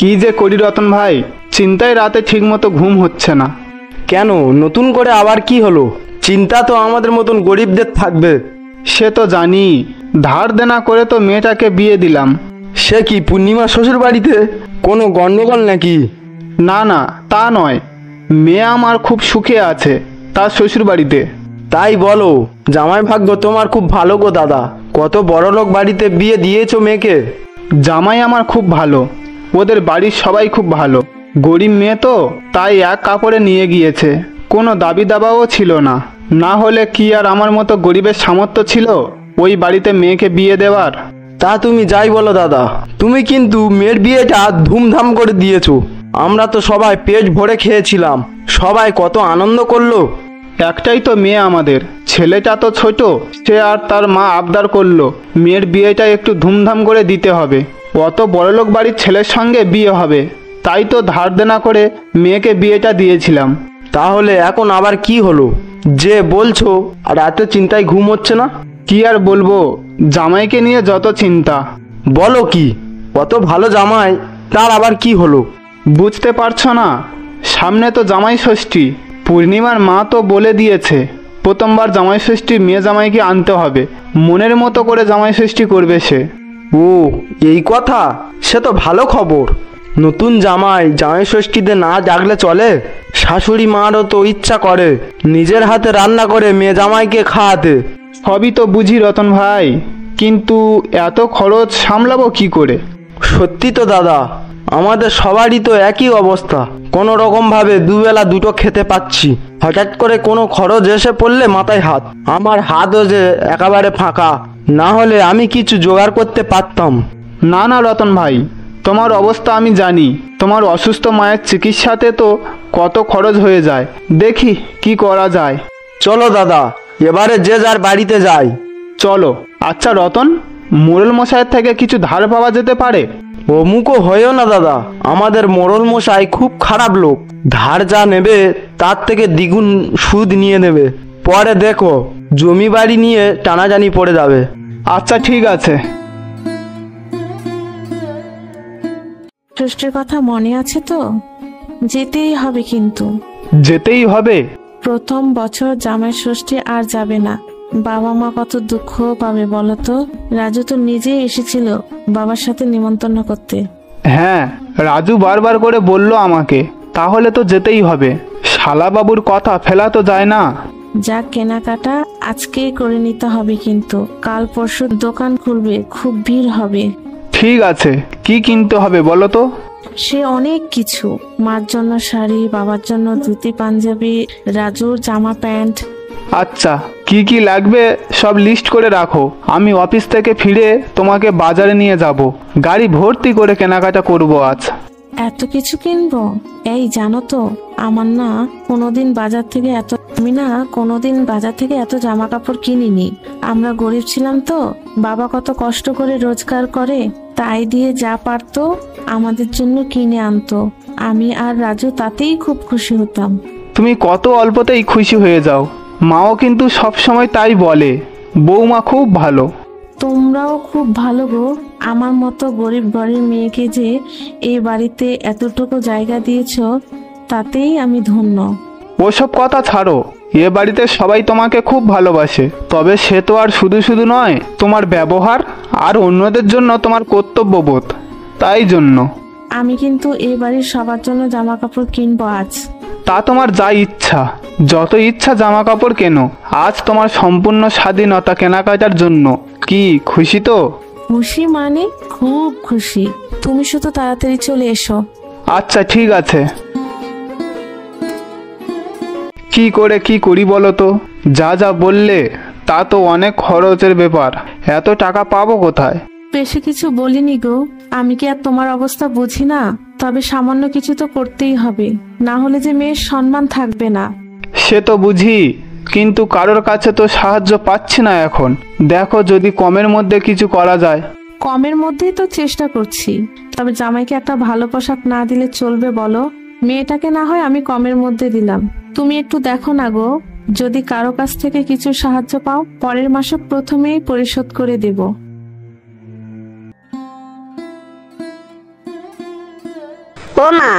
কি যে করি রতন ভাই, চিন্তায় রাতে ঠিকমতো ঘুম হচ্ছে না। কেন, নতুন করে আবার কি হলো? চিন্তা তো আমাদের মতন গরিবদের থাকবে। সে তো জানি, ধার দেনা করে তো মেয়েটাকে বিয়ে দিলাম। সে কি পূর্ণিমা শ্বশুর বাড়িতে কোনো গন্ডগোল নাকি? না না, তা নয়, মেয়ে আমার খুব সুখে আছে তার শ্বশুর বাড়িতে। তাই বলো? জামাই ভাগ্য তোমার খুব ভালো গো দাদা, কত বড় লোক বাড়িতে বিয়ে দিয়েছো মেয়েকে। জামাই আমার খুব ভালো, ওদের বাড়ির সবাই খুব ভালো। গরিব মেয়ে তো, তাই এক কাপড়ে নিয়ে গিয়েছে, কোনো দাবি দাবাও ছিল না। না হলে কি আর আমার মতো গরিবের সামর্থ্য ছিল ওই বাড়িতে মেয়েকে বিয়ে দেওয়ার? তা তুমি যাই বলো দাদা, তুমি কিন্তু মেয়ের বিয়েটা ধুমধাম করে দিয়েছো। আমরা তো সবাই পেট ভরে খেয়েছিলাম, সবাই কত আনন্দ করলো। একটাই তো মেয়ে আমাদের, ছেলেটা তো ছোট, সে আর তার মা আবদার করলো মেয়ের বিয়েটা একটু ধুমধাম করে দিতে হবে। অত বড়লোক বাড়ির ছেলের সঙ্গে বিয়ে হবে, তাই তো ধার দেনা করে মেয়েকে বিয়েটা দিয়েছিলাম। তাহলে এখন আবার কি হলো যে বলছো আর এত চিন্তায় ঘুম হচ্ছে না? কি আর বলবো, জামাইকে নিয়ে যত চিন্তা। বলো কি, কত ভালো জামাই, তার আবার কি হলো? বুঝতে পারছো না? সামনে তো জামাই ষষ্ঠী, পূর্ণিমার মা তো বলে দিয়েছে প্রথমবার জামাই ষষ্ঠী মেয়ে জামাইকে আনতে হবে, মনের মতো করে জামাই ষষ্ঠী করবে সে। ও এই কথা, সে তো ভালো খবর। নতুন জামাই জামাই ষষ্ঠীতে না ডাকলে চলে? শাশুড়ি মারও তো ইচ্ছা করে নিজের হাতে রান্না করে মেয়ে জামাইকে খাওয়াতে। সবই তো বুঝি রতন ভাই, কিন্তু এত খরচ সামলাবো কি করে? সত্যি তো দাদা, আমাদের সবারই তো একই অবস্থা, কোনো রকম ভাবে দুবেলা দুটো খেতে পাচ্ছি, হঠাৎ করে কোনো খরচ এসে পড়লে মাথায় হাত। আমার হাতও যে একেবারে ফাঁকা, না হলে আমি কিছু জোগাড় করতে পারতাম। না না রতন ভাই, তোমার অবস্থা আমি জানি, তোমার অসুস্থ মায়ের চিকিৎসাতে তো কত খরচ হয়ে যায়, দেখি কি করা যায়। চলো দাদা, এবারে যে যার বাড়িতে যাই। চলো। আচ্ছা রতন, মোড়ল মশাইয়ের থেকে কিছু ধার পাওয়া যেতে পারে? অমুকও হয়েও না দাদা, আমাদের মোড়ল মশাই খুব খারাপ লোক, ধার যা নেবে তার থেকে দ্বিগুণ সুদ নিয়ে নেবে। পরে দেখো জমি বাড়ি নিয়ে টানাটানি পড়ে যাবে। আচ্ছা ঠিক আছে। ষষ্ঠীর কথা মনে আছে তো? যেতেই হবে কিন্তু। যেতেই হবে? প্রথম বছর জামাই ষষ্ঠী আর যাবে না, বাবা মা কত দুঃখ পাবে বলতো। রাজু তো নিজেই এসেছিল বাবার সাথে নিমন্ত্রণ করতে। হ্যাঁ, রাজু বারবার করে বলল আমাকে, তাহলে তো যেতেই হবে, শালাবাবুর কথা ফেলা তো যায় না। যা কেনাকাটা আজকেই করে নিতে হবে, কিন্তু কাল পরশু দোকান খুলবে, খুব ভিড় হবে। ঠিক আছে, কি কিনতে হবে বলো তো? সে অনেক কিছু, মার জন্য শাড়ি, বাবার জন্য ধুতি পাঞ্জাবি, রাজুর জামা প্যান্ট। আচ্ছা, কি কি লাগবে সব লিস্ট করে রাখো, আমি অফিস থেকে ফিরে তোমাকে বাজারে নিয়ে যাব, গাড়ি ভর্তি করে কেনাকাটা করব আজ। এত কিছু কিনবো? এই জানো তো, আমার না কোনোদিন বাজার থেকে এত জামা কাপড় কিনিনি। আমরা গরিব ছিলাম তো, বাবা কত কষ্ট করে রোজগার করে, তাই দিয়ে যা পারতো আমাদের জন্য কিনে আনতো। আমি আর রাজু তাতেই খুব খুশি হতাম। তুমি কত অল্পতেই খুশি হয়ে যাও, মাও কিন্তু সব সময় তাই বলে, বৌমা খুব ভালো। তোমরাও খুব ভালো গো, আমার মতো গরিব ঘরের মেয়েকে যে এই বাড়িতে এতটুকু জায়গা দিয়েছো, তাতেই আমি ধন্য। ওসব কথা ছাড়ো, এ বাড়িতে সবাই তোমাকে খুব ভালোবাসে, তবে সে তো আর শুধু শুধু নয়, তোমার ব্যবহার আর অন্যদের জন্য তোমার কর্তব্যবোধ, তাই জন্য। আমি কিন্তু এই বাড়ির সবার জন্য জামা কাপড় কিনবো আজ। তা তোমার যা ইচ্ছা, যত ইচ্ছা জামা কাপড় কেনো, আজ তোমার সম্পূর্ণ স্বাধীনতা কেনাকাটার জন্য। কি খুশি তো? খুশি মানে খুব খুশি, তুমি শুধু তাড়াতাড়ি চলে এসো। আচ্ছা ঠিক আছে। কি করে কি করি বলো তো? যা যা বললে তা তো অনেক খরচের ব্যাপার, এত টাকা পাবো কোথায়? বেশি কিছু বলিনি গো, আমি কি আর তোমার অবস্থা বুঝি না? তবে সামান্য কিছু তো করতেই হবে, না হলে যে মেয়ের সম্মান থাকবে না। সে তো বুঝি, কিন্তু কারোর কাছে তো সাহায্য পাচ্ছি না এখন, দেখো যদি কমের মধ্যে কিছু করা যায়। কমের মধ্যেই তো চেষ্টা করছি, তবে জামাইকে একটা ভালো পোশাক না দিলে চলবে বলো? মেয়েটাকে না হয় আমি কমের মধ্যে দিলাম, তুমি একটু দেখো না গো, যদি কারো কাছ থেকে কিছু সাহায্য পাও পরের মাসে প্রথমেই পরিশোধ করে দেব। ও মা,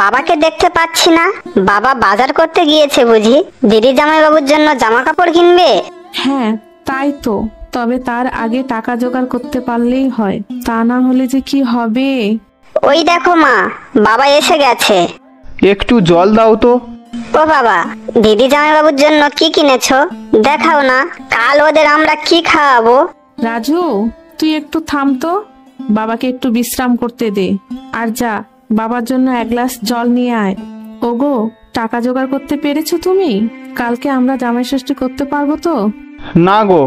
বাবাকে দেখতে পাচ্ছি না। বাবা বাজার করতে গিয়েছে বুঝি? দিদি জামাইবাবুর জন্য জামা কাপড় কিনবে? হ্যাঁ তাই তো, তবে তার আগে টাকা জোগাড় করতে পারলেই হয়, তা না হলে যে কি হবে। ওই দেখো মা, বাবা এসে গেছে। একটু জল দাও তো। ও বাবা, দিদি জামাইবাবুর জন্য কি কিনেছো? দেখাও না, কাল ওদের আমরা কি খাওয়াবো। রাজু, তুই একটু থাম তো, বাবাকে একটু বিশ্রাম করতে দে। আর যা, বাবার জন্য এক গ্লাস জল নিয়ে আয়। ওগো, টাকা জোগাড় করতে পেরেছো তুমি? কালকে আমরা জামাই ষষ্ঠী করতে পারবো তো? না গো,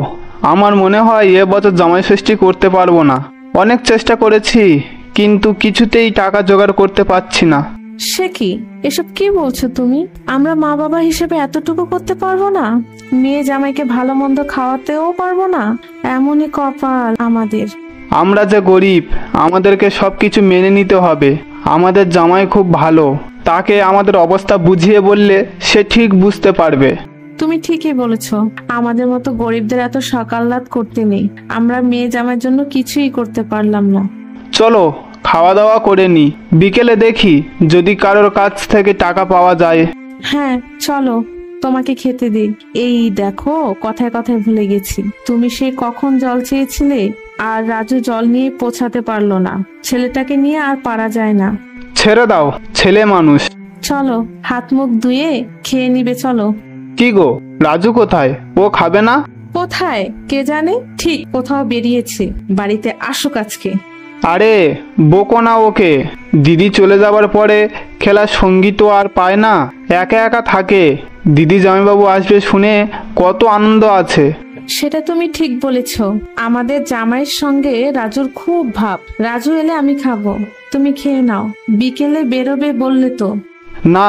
আমার মনে হয় এবছর জামাই ষষ্ঠী করতে পারবো না। অনেক চেষ্টা করেছি, কিন্তু কিছুতেই টাকা জোগাড় করতে পারছি না। সে কি, এসব কি বলছো তুমি? আমরা মা বাবা হিসেবে এতটুকু করতে পারবো না? মেয়ে জামাইকে ভালো মন্দ খাওয়াতেও পারবো না? এমনই কপাল আমাদের। আমরা যে গরিব, আমাদেরকে সবকিছু মেনে নিতে হবে। আমাদের জামাই খুব ভালো, তাকে আমাদের অবস্থা বুঝিয়ে বললে সে ঠিক বুঝতে পারবে। তুমি ঠিকই বলেছো, আমাদের মতো গরিবদের এত সকাল রাত করতে নেই। আমরা মেয়ে জামাইয়ের জন্য কিছুই করতে পারলাম না। চলো খাওয়া দাওয়া করে নি, বিকেলে দেখি যদি কারোর কাছ থেকে টাকা পাওয়া যায়। হ্যাঁ চলো, তোমাকে খেতে দিই। এই দেখো, কথায় কথায় ভুলে গেছি, তুমি সেই কখন জল চেয়েছিলে, আর রাজু জল নিয়ে পৌঁছাতে পারলো না। ছেলেটাকে নিয়ে আর পারা যায় না। ছেড়ে দাও, ছেলে মানুষ। চলো, হাত মুখ ধুয়ে খেয়ে নিবে। চলো। কি গো, রাজু কোথায়? ও খাবে না? কোথায় কে জানে, ঠিক কোথাও বেরিয়েছে। বাড়িতে আসুক আজকে। আরে বকো না ওকে, দিদি চলে যাবার পরে খেলার সঙ্গী তো আর পায় না, একা একা থাকে। দিদি জামাইবাবু আসবে শুনে কত আনন্দ আছে। সেটা তুমি ঠিক বলেছ, আমাদের জামাইয়ের সঙ্গে রাজুর খুব ভাব। রাজু এলে আমি খাবো, তুমি খেয়ে নাও। বিকেলে বেরোবে বললে তো? না,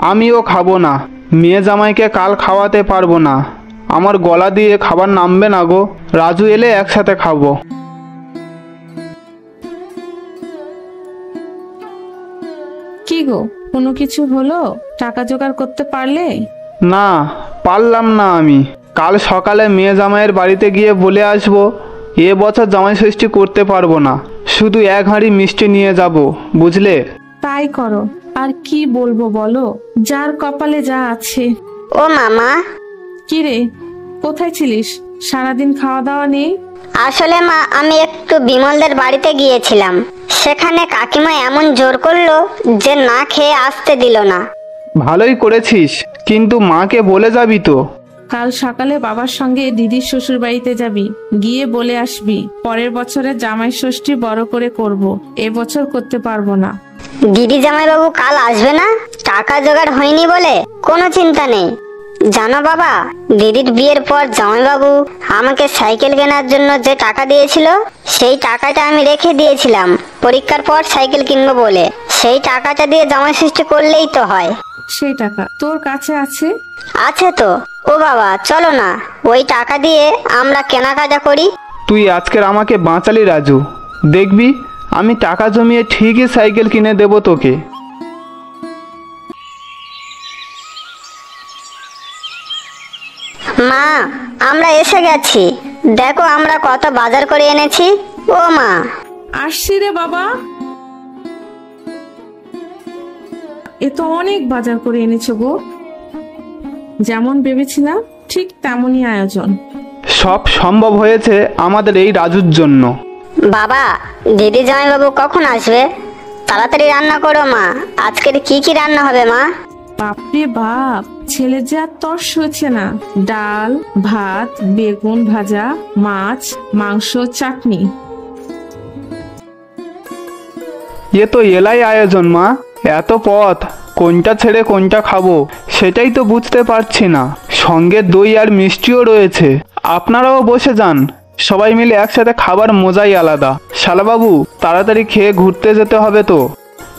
আমিও খাবো না। মেয়ে জামাইকে কাল খাওয়াতে পারবো না, আমার গলা দিয়ে খাবার নামবে না গো। রাজু এলে একসাথে খাবো। কি গো, কোনো কিছু হলো? টাকা জোগাড় করতে পারলে? না, পারলাম না আমি। কাল সকালে মেয়ে জামাইয়ের বাড়িতে গিয়ে বলে আসবো এবছর জামাই ষষ্ঠী করতে পারবো না, শুধু এক হাঁড়ি মিষ্টি নিয়ে যাব, বুঝলে? তাই করো, আর কি বলবো বলো, যার কপালে যা আছে। ও মামা। কি রে, কোথায় ছিলিস? সারাদিন খাওয়া দাওয়া নেই? আসলে মা, আমি একটু বিমলদের বাড়িতে গিয়েছিলাম। সেখানে কাকিমা এমন জোর করলো যে না খেয়ে আসতে দিল না। ভালোই করেছিস, কিন্তু মাকে বলে যাবি তো? কাল সকালে বাবার সঙ্গে দিদির শ্বশুর বাড়িতে যাবি, গিয়ে বলে আসবি পরের বছরে জামাই ষষ্ঠী বড় করে করব, এবছর করতে পারবো না। দিদি জামাইবাবু কাল আসবে না? টাকা জোগাড় হয়নি বলে? কোনো চিন্তা নেই। জানো বাবা, দিদির বিয়ের পর জামাইবাবু আমাকে সাইকেল কেনার জন্য যে টাকা দিয়েছিল, সেই টাকাটা আমি রেখে দিয়েছিলাম পরীক্ষার পর সাইকেল কিনবো বলে। সেই টাকাটা দিয়ে জামাই ষষ্ঠী করলেই তো হয়। সেই টাকা তোর কাছে আছে? আছে তো। ও বাবা, চলো না, ওই টাকা দিয়ে আমরা কেনাকাটা করি। তুই আজকের আমাকে বাঁচালি রাজু, দেখবি আমি টাকা জমিয়ে ঠিকই সাইকেল কিনে দেবো তোকে। মা, আমরা এসে গেছি, দেখো আমরা কত বাজার করে এনেছি। ও মা। আসছি রে বাবা। এ তো অনেক বাজার করে এনেছো গো। যেমন ভেবেছিলাম ঠিক তেমনই আয়োজন। সব সম্ভব হয়েছে আমাদের এই রাজুর জন্য। বাবা, দিদি জামাইবাবু কখন আসবে? তাড়াতাড়ি রান্না করো মা। আজকের কি কি রান্না হবে মা? বাপরে বাপ, ছেলে যে আর তর্স হয়েছে না। ডাল, ভাত, বেগুন ভাজা, মাছ, মাংস, চাটনি। এ তো এলাই আয়োজন মা, এত পথ, কোনটা ছেড়ে কোনটা খাবো সেটাই তো বুঝতে পারছি না। সঙ্গে দই আর মিষ্টিও রয়েছে। আপনারাও বসে যান, সবাই মিলে একসাথে খাবার মজাই আলাদা। শালাবাবু, তাড়াতাড়ি খেয়ে ঘুরতে যেতে হবে তো।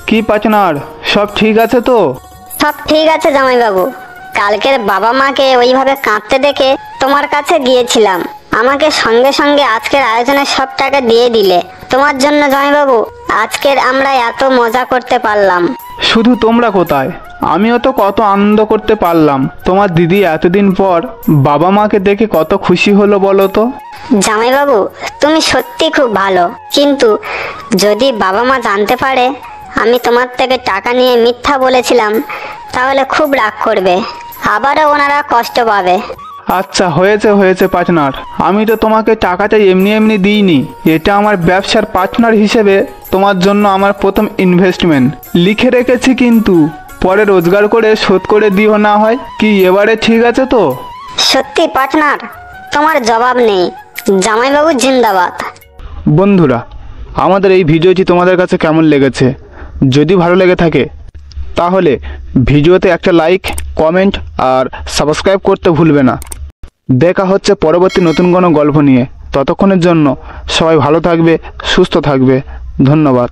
কি পার্টনার, সব ঠিক আছে তো? সব ঠিক আছে জামাইবাবু। কালকের বাবা মাকে ওইভাবে কাঁদতে দেখে তোমার কাছে গিয়েছিলাম। আমাকে সঙ্গে সঙ্গে আজকের আয়োজনের সব টাকা দিয়ে দিলে। তোমার জন্য জামাইবাবু আজকের আমরা এত মজা করতে পারলাম। শুধু তোমরা কোথায়, আমিও তো কত আনন্দ করতে পারলাম। তোমার দিদি এতদিন পর বাবা মাকে দেখে কত খুশি হলো বলো তো। জামাইবাবু তুমি সত্যি খুব ভালো, কিন্তু যদি বাবা মা জানতে পারে আমি তোমার থেকে টাকা নিয়ে মিথ্যা বলেছিলাম, তাহলে খুব রাগ করবে, আবারও ওনারা কষ্ট পাবে। আচ্ছা হয়েছে পার্টনার, আমি তো তোমাকে টাকাটা এমনি এমনি দিইনি, এটা আমার ব্যবসার পার্টনার হিসেবে তোমার জন্য আমার প্রথম ইনভেস্টমেন্ট। লিখে রেখেছি কিন্তু পরে রোজগার করে শোধ করে দিও না হয় কি, এবারে ঠিক আছে তো? সত্যি পার্টনার, তোমার জবাব নেই। জামাইবাবু জিন্দাবাদ। বন্ধুরা, আমাদের এই ভিডিওটি তোমাদের কাছে কেমন লেগেছে? যদি ভালো লেগে থাকে তাহলে ভিডিওতে একটা লাইক, কমেন্ট আর সাবস্ক্রাইব করতে ভুলবে না। দেখা হচ্ছে পরবর্তী নতুন কোনো গল্প নিয়ে। ততক্ষণের জন্য সবাই ভালো থাকবে, সুস্থ থাকবে। ধন্যবাদ।